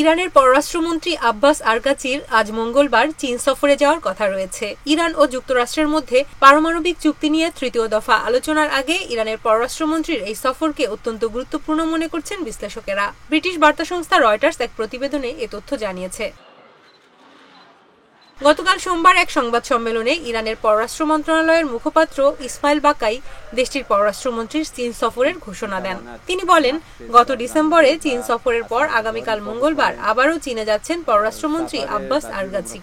ইরানের পররাষ্ট্রমন্ত্রী আব্বাস আরগাচির আজ মঙ্গলবার চীন সফরে যাওয়ার কথা রয়েছে। ইরান ও যুক্তরাষ্ট্রের মধ্যে পারমাণবিক চুক্তি নিয়ে তৃতীয় দফা আলোচনার আগে ইরানের পররাষ্ট্রমন্ত্রীর এই সফরকে অত্যন্ত গুরুত্বপূর্ণ মনে করছেন বিশ্লেষকেরা। ব্রিটিশ বার্তা সংস্থা রয়টার্স এক প্রতিবেদনে এ তথ্য জানিয়েছে। গতকাল সোমবার এক সংবাদ সম্মেলনে ইরানের পররাষ্ট্র মন্ত্রণালয়ের মুখপাত্র ইসমাইল বাকাই দেশটির পররাষ্ট্রমন্ত্রীর চীন সফরের ঘোষণা দেন। তিনি বলেন, গত ডিসেম্বরে চীন সফরের পর আগামীকাল মঙ্গলবার আবারও চীনে যাচ্ছেন পররাষ্ট্রমন্ত্রী আব্বাস আরগাচি।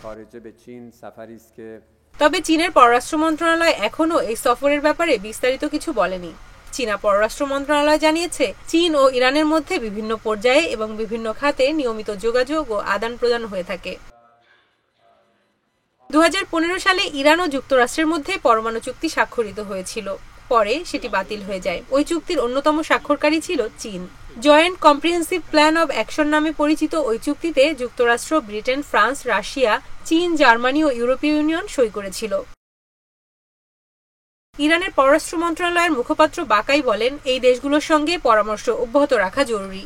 তবে চীনের পররাষ্ট্র মন্ত্রণালয় এখনও এই সফরের ব্যাপারে বিস্তারিত কিছু বলেনি। চীনা পররাষ্ট্র মন্ত্রণালয় জানিয়েছে, চীন ও ইরানের মধ্যে বিভিন্ন পর্যায়ে এবং বিভিন্ন খাতে নিয়মিত যোগাযোগ ও আদান প্রদান হয়ে থাকে। 2015 সালে ইরান ও যুক্তরাষ্ট্রের মধ্যে পরমাণু চুক্তি স্বাক্ষরিত হয়েছিল। পরে সেটি বাতিল হয়ে যায়। ওই চুক্তির অন্যতম স্বাক্ষরকারী ছিল চীন। Joint comprehensive plan of action নামে পরিচিত ওই চুক্তিতে যুক্তরাষ্ট্র, ব্রিটেন, ফ্রান্স, রাশিয়া, চীন, জার্মানি ও ইউরোপীয় ইউনিয়ন সই করেছিল। ইরানের পররাষ্ট্র মন্ত্রণালয়ের মুখপাত্র বাকাই বলেন, এই দেশগুলোর সঙ্গে পরামর্শ অব্যাহত রাখা জরুরি।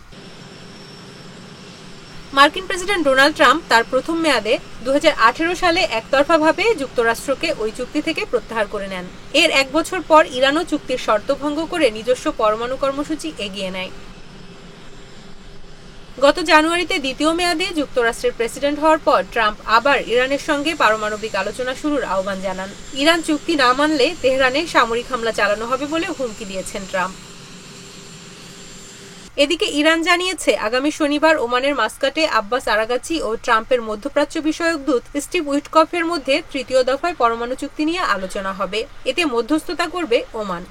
মার্কিন প্রেসিডেন্ট ডোনাল্ড ট্রাম্প তার প্রথম মেয়াদে 2018 সালে একতরফাভাবে যুক্তরাষ্ট্রকে ওই চুক্তি থেকে প্রত্যাহার করে নেন। এর এক বছর পর ইরানও চুক্তির শর্ত ভঙ্গ করে নিজস্ব পরমাণু কর্মসূচি এগিয়ে নেয়। গত জানুয়ারিতে দ্বিতীয় মেয়াদে যুক্তরাষ্ট্রের প্রেসিডেন্ট হওয়ার পর ট্রাম্প আবার ইরানের সঙ্গে পারমাণবিক আলোচনা শুরুর আহ্বান জানান। ইরান চুক্তি না মানলে তেহরানে সামরিক হামলা চালানো হবে বলে হুমকি দিয়েছেন ট্রাম্প। এদিকে ইরান জানিয়েছে, আগামী শনিবার ওমানের মাস্কাটে আব্বাস আরাগাচি ও ট্রাম্পের মধ্যপ্রাচ্য বিষয়ক দূত স্টিভ উইটকফের মধ্যে তৃতীয় দফায় পরমাণু চুক্তি নিয়ে আলোচনা হবে। এতে মধ্যস্থতা করবে ওমান।